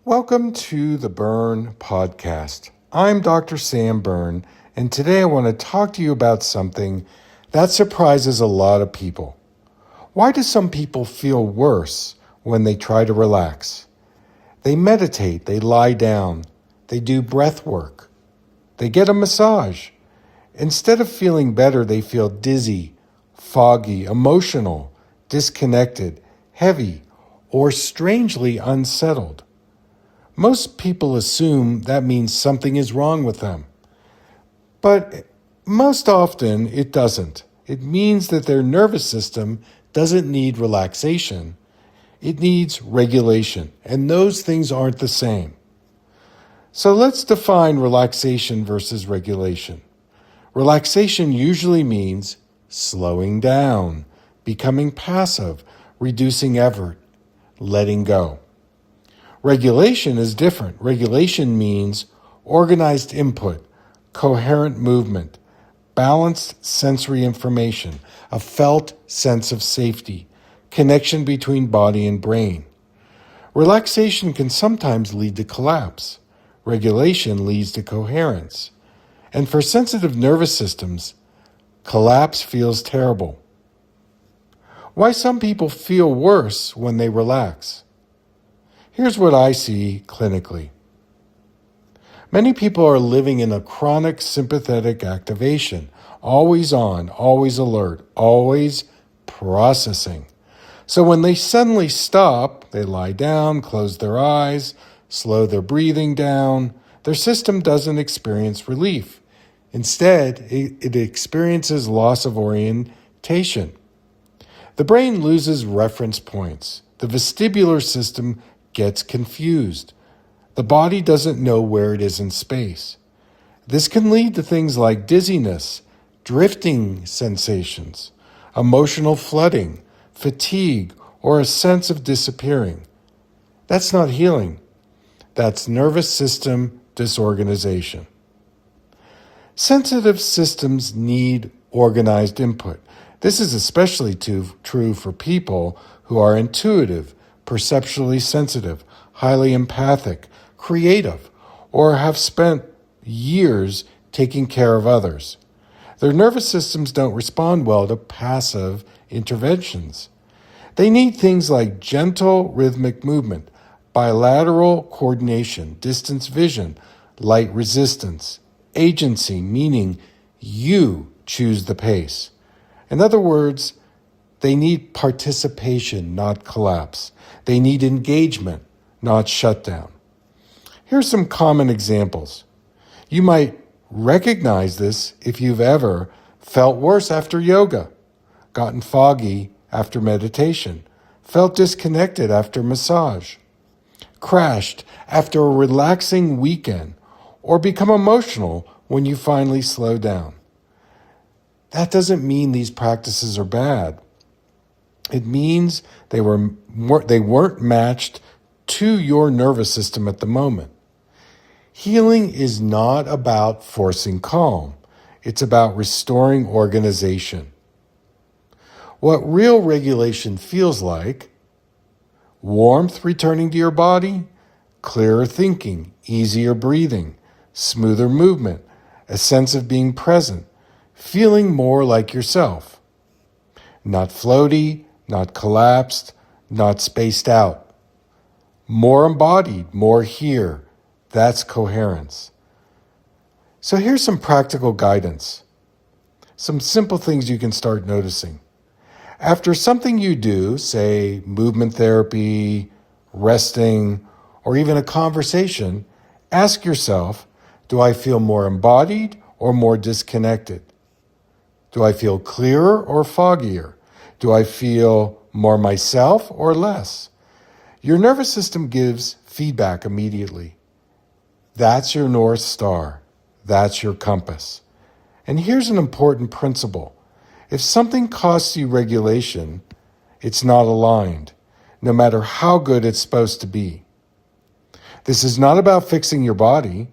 Welcome to the Berne podcast. I'm Dr. Sam Berne, and today I want to talk to you about something that surprises a lot of people. Why do some people feel worse when they try to relax? They meditate, they lie down, they do breath work, they get a massage. Instead of feeling better, they feel dizzy, foggy, emotional, disconnected, heavy, or strangely unsettled. Most people assume that means something is wrong with them. But most often it doesn't. It means that their nervous system doesn't need relaxation. It needs regulation, and those things aren't the same. So let's define relaxation versus regulation. Relaxation usually means slowing down, becoming passive, reducing effort, letting go. Regulation is different. Regulation means organized input, coherent movement, balanced sensory information, a felt sense of safety, connection between body and brain. Relaxation can sometimes lead to collapse. Regulation leads to coherence. And for sensitive nervous systems, collapse feels terrible. Why some people feel worse when they relax? Here's what I see clinically. Many people are living in a chronic sympathetic activation, always on, always alert, always processing. So when they suddenly stop, they lie down, close their eyes, slow their breathing down, their system doesn't experience relief. Instead, it experiences loss of orientation. The brain loses reference points. The vestibular system gets confused. The body doesn't know where it is in space. This can lead to things like dizziness, drifting sensations, emotional flooding, fatigue, or a sense of disappearing. That's not healing. That's nervous system disorganization. Sensitive systems need organized input. This is especially true for people who are intuitive, perceptually sensitive, highly empathic, creative, or have spent years taking care of others. Their nervous systems don't respond well to passive interventions. They need things like gentle rhythmic movement, bilateral coordination, distance vision, light resistance, agency, meaning you choose the pace. In other words, they need participation, not collapse. They need engagement, not shutdown. Here's some common examples. You might recognize this if you've ever felt worse after yoga, gotten foggy after meditation, felt disconnected after massage, crashed after a relaxing weekend, or become emotional when you finally slow down. That doesn't mean these practices are bad. It means they weren't matched to your nervous system at the moment. Healing is not about forcing calm. It's about restoring organization. What real regulation feels like: warmth returning to your body, clearer thinking, easier breathing, smoother movement, a sense of being present, feeling more like yourself. Not floaty, not collapsed, not spaced out. More embodied, more here. That's coherence. So here's some practical guidance. Some simple things you can start noticing. After something you do, say movement therapy, resting, or even a conversation, ask yourself, do I feel more embodied or more disconnected? Do I feel clearer or foggier? Do I feel more myself or less? Your nervous system gives feedback immediately. That's your North Star. That's your compass. And here's an important principle. If something costs you regulation, it's not aligned, no matter how good it's supposed to be. This is not about fixing your body.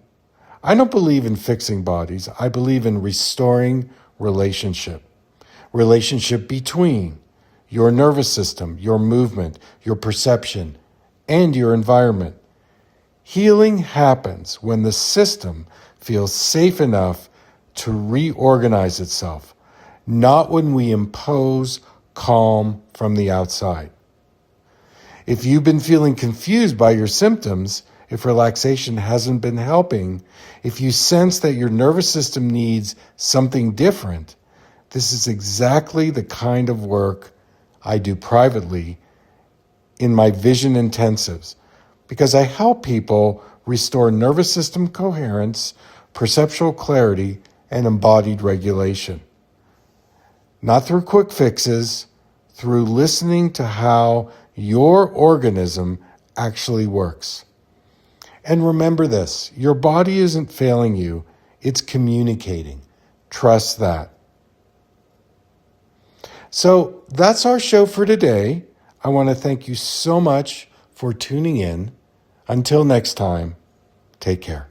I don't believe in fixing bodies. I believe in restoring relationship. Relationship between your nervous system, your movement, your perception, and your environment. Healing happens when the system feels safe enough to reorganize itself, not when we impose calm from the outside. If you've been feeling confused by your symptoms, if relaxation hasn't been helping, if you sense that your nervous system needs something different, this is exactly the kind of work I do privately in my vision intensives, because I help people restore nervous system coherence, perceptual clarity, and embodied regulation. Not through quick fixes, through listening to how your organism actually works. And remember this, your body isn't failing you, it's communicating. Trust that. So that's our show for today. I want to thank you so much for tuning in. Until next time, take care.